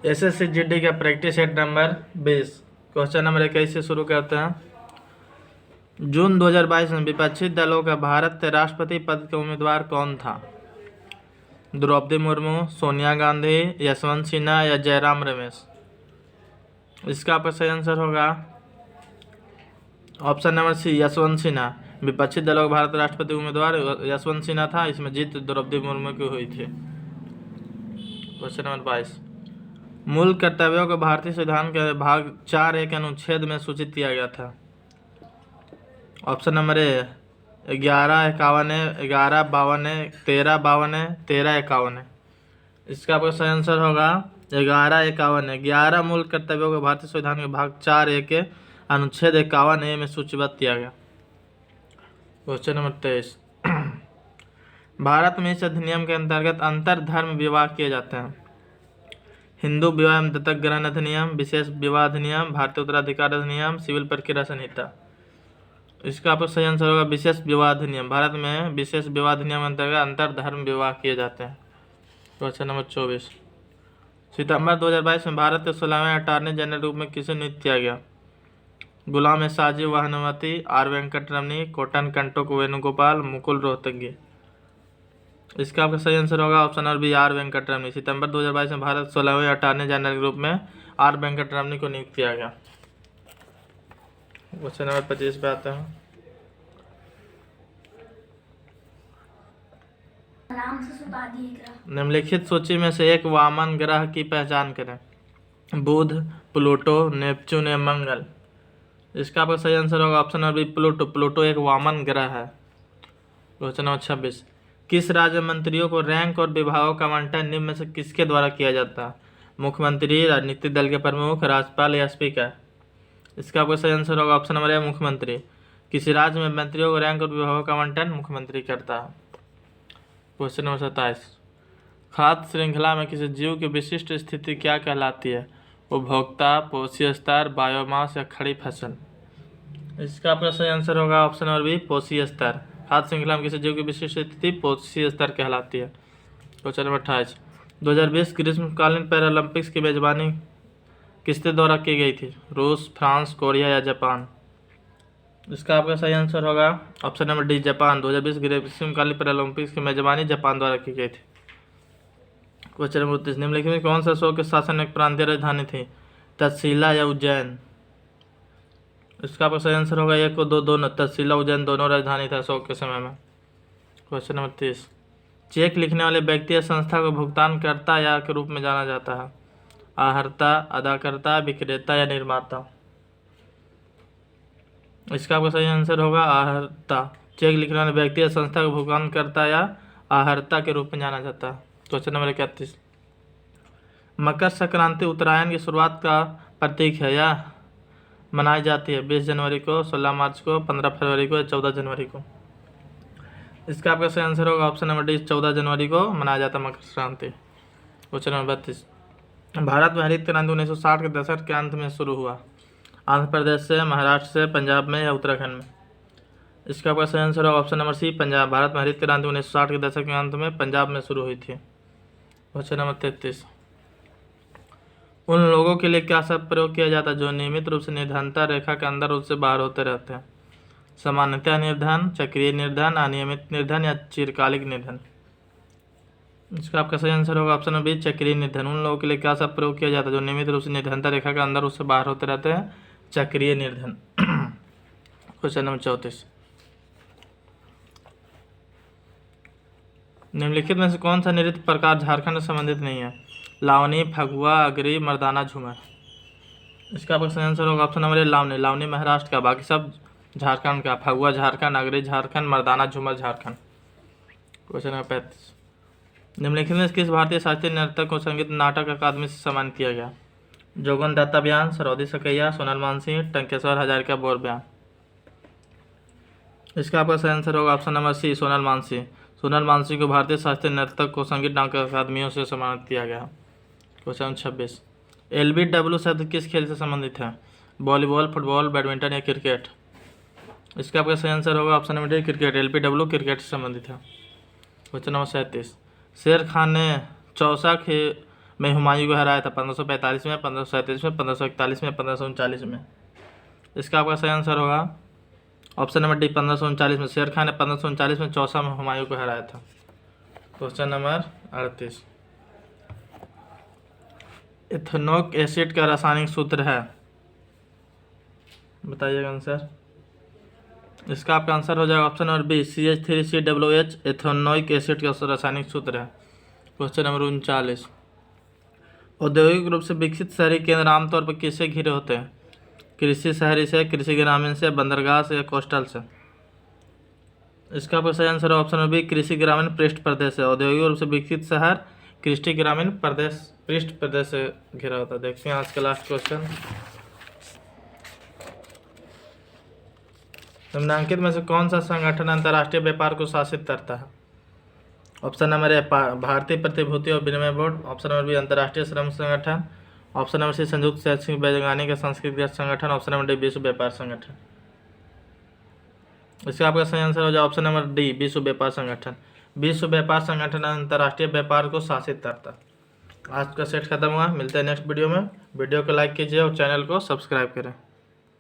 SSC GD का practice set number 20। Question number 21 से शुरू करते हैं। जून 2022 में विपक्षी दलों का भारत के राष्ट्रपति पद के उम्मीदवार कौन था? द्रौपदी मुर्मू, सोनिया गांधी, यशवंत सिन्हा या जयराम रमेश? इसका आपका सही आंसर होगा option number C, Yashwant Sinha. विपक्षी दलों का भारत का राष्ट्रपति उम्मीदवार यशवंत सिन्हा था। इसमें जीत द्रौपदी मुर्मू की हुई थी। Question number 22। मूल कर्तव्यों को भारतीय संविधान के भाग 4(a) के अनुच्छेद में सूचित किया गया था। ऑप्शन नंबर ए 1151 है, 1152 है, 1352 है, 1351 है। इसका आपका सही आंसर होगा 1151 है। 11 मूल कर्तव्यों को भारतीय संविधान के भाग 4(a) के अनुच्छेद 51(a) में सूचीबद्ध किया गया। Question number 23। भारत में इस अधिनियम के अंतर्गत अंतर धर्म विवाह किए जाते हैं। हिंदू विवाह एवं दत्तक ग्रहण अधिनियम, विशेष विवाह अधिनियम, भारतीय उत्तराधिकार अधिनियम, सिविल प्रक्रिया संहिता। इसका आपका सही आंसर होगा विशेष विवाह अधिनियम। भारत में विशेष विवाह अधिनियम के अंतर्गत अंतर धर्म विवाह किए जाते हैं। Question number 24। सितंबर 2022 में भारत के 16वें अटॉर्नी जनरल रूप में किसे नियुक्त किया गया? गुलाम ए साजिद वाहनवती, आर वेंकट रमनी, कोटन कंटोक वेणुगोपाल, मुकुल रोहतगी। इसका आपका सही आंसर होगा option number B, R Venkataramani. सितंबर 2022 में भारत 16वें अटॉर्नी जनरल के रूप में आर वेंकट रमनी को नियुक्त किया गया। क्वेश्चन नंबर 25 पे आते हैं। निम्नलिखित सूची में से एक वामन ग्रह की पहचान करें। बुध, प्लूटो, नेपच्यून या मंगल? इसका आपका सही आंसर होगा option number B, Pluto. Pluto एक वामन ग्रह है। Question number 26। किस राज्य मंत्रियों को रैंक और विभागों का आवंटन निम्न में से किसके द्वारा किया जाता है? मुख्यमंत्री, राजनीतिक दल के प्रमुख, राज्यपाल या स्पीकर? इसका आपका सही आंसर होगा ऑप्शन नंबर ए, मुख्यमंत्री। किसी राज्य में मंत्रियों को रैंक और विभागों का आवंटन मुख्यमंत्री करता है। Question number 27। खाद्य श्रृंखला में किसी जीव की विशिष्ट स्थिति क्या कहलाती है? उपभोक्ता, पोषी स्तर, बायोमास या खड़ी फसल? इसका आपका सही आंसर होगा ऑप्शन नंबर बी, पोषी स्तर। खाद्य श्रृंखला में किसी जीव की विशिष्ट स्थिति पोषी स्तर कहलाती है। Question number 28। 2020 ग्रीष्मकालीन पैरालंपिक्स की मेजबानी किसके द्वारा की गई थी? रूस, फ्रांस, कोरिया या जापान? इसका आपका सही आंसर होगा ऑप्शन नंबर डी, जापान। 2020 ग्रीष्मकालीन पैरालंपिक्स की मेजबानी जापान द्वारा की गई थी। Question number 29। निम्नलिखित में कौन सा अशोक के शासन में एक प्रांतीय राजधानी थी? तक्षशिला या उज्जैन? इसका आपका सही आंसर होगा 1 और 2 दोनों। तक्षशिला, उज्जैन दोनों राजधानी था अशोक के समय में। Question number 30। चेक लिखने वाले व्यक्ति या संस्था को भुगतानकर्ता या के रूप में जाना जाता है? आहर्ता, अदाकर्ता, विक्रेता या निर्माता? इसका आपका सही आंसर होगा आहर्ता। चेक लिखने वाले व्यक्ति या संस्था को भुगतानकर्ता या आहर्ता के रूप में जाना जाता है। Question number 31। मकर संक्रांति उत्तरायण की शुरुआत का प्रतीक है या मनाई जाती है 20 जनवरी को, 16 मार्च को, 15 फरवरी को या 14 जनवरी को? इसका आपका सही आंसर होगा ऑप्शन नंबर डी, 14 जनवरी को मनाया जाता है मकर संक्रांति। Question number 32। भारत में हरित क्रांति 1960 के दशक के अंत में शुरू हुआ। आंध्र प्रदेश से, महाराष्ट्र से, पंजाब में या उत्तराखंड में? इसका आपका सही आंसर होगा option number C, Punjab. Bharat में हरित क्रांति 1960 के दशक के अंत में पंजाब में शुरू हुई थी। Question number 33। उन लोगों के लिए क्या शब्द प्रयोग किया जाता है जो नियमित रूप से निर्धनता रेखा के अंदर उससे बाहर होते रहते हैं? सामान्यतः निर्धन, चक्रीय निर्धन, अनियमित निर्धन या चिरकालिक निर्धन? इसका आपका सही आंसर होगा ऑप्शन नंबर बी, चक्रीय निर्धन। उन लोगों के लिए क्या शब्द प्रयोग किया जाता है जो नियमित रूप से निर्धनता रेखा के अंदर उससे बाहर होते रहते हैं? चक्रीय निर्धन। Question number 34। निम्नलिखित में से कौन सा नृत्य प्रकार झारखंड से संबंधित नहीं है? लावनी, फगुआ, अगरी, मर्दाना, झूमर? इसका आपका सही आंसर होगा option number A, Lavani. Lavani Maharashtra का, बाकी सब झारखंड का। फगुआ झारखंड, अगरी झारखंड, मर्दाना झूमर झारखंड। Question number 35। निम्नलिखित में किस भारतीय शास्त्रीय नर्तक को संगीत नाटक अकादमी से सम्मानित किया गया? जोगन दत्ता बयान, सरौदी सकैया, सोनल मानसिंह, टंकेश्वर हजारिका बोर बयान? इसका आपका सही आंसर होगा option number C, Sonal Mansingh. Sonal Mansingh को भारतीय शास्त्रीय नर्तक को संगीत नाटक अकादमियों से सम्मानित किया गया। क्वेश्चन 26। LBW शब्द किस खेल से संबंधित है? वॉलीबॉल, फुटबॉल, बैडमिंटन या क्रिकेट? इसका आपका सही आंसर होगा option number D, cricket. LBW cricket से संबंधित है। Question number 37। शेर खान ने चौसा में हुमायूं को हराया था? 1545 में, 1537 में, 1541 में, 1539 में। इसका आपका सही आंसर होगा ऑप्शन नंबर डी, 1539 में। शेर खान ने 1539 में चौसा में हुमायूं को हराया था। क्वेश्चन नंबर 38, इथेनोइक एसिड का रासायनिक सूत्र है, बताइएगा आंसर। इसका आपका आंसर हो जाएगा option number B, CH3COOH ethanoic acid का रासायनिक सूत्र है। क्वेश्चन नंबर 39, औद्योगिक रूप से विकसित शहरी केंद्र आमतौर पर किससे घिरे होते हैं? कृषि शहरी से, कृषि ग्रामीण से, बंदरगाह से या कोस्टल से? इसका आपका सही आंसर है ऑप्शन नंबर बी, कृषि ग्रामीण पृष्ठ प्रदेश से। औद्योगिक रूप से विकसित शहर कृषि ग्रामीण प्रदेश पृष्ठ प्रदेश से घिरा होता है। देखते हैं आज का लास्ट क्वेश्चन। निम्नलिखित में से कौन सा संगठन अंतर्राष्ट्रीय व्यापार को शासित करता है? ऑप्शन नंबर ए, भारतीय प्रतिभूति और विनिमय बोर्ड। ऑप्शन नंबर बी, अंतर्राष्ट्रीय श्रम संगठन। ऑप्शन नंबर सी, संयुक्त शैक्षिक वैज्ञानिक सांस्कृतिक संगठन। ऑप्शन नंबर डी, विश्व व्यापार संगठन। इसका आपका सही आंसर हो जाए ऑप्शन नंबर डी, विश्व व्यापार संगठन। विश्व व्यापार संगठन अंतर्राष्ट्रीय व्यापार को शासित करता है। आज का सेट खत्म हुआ, मिलते हैं नेक्स्ट वीडियो में। वीडियो को लाइक कीजिए और चैनल को सब्सक्राइब करें।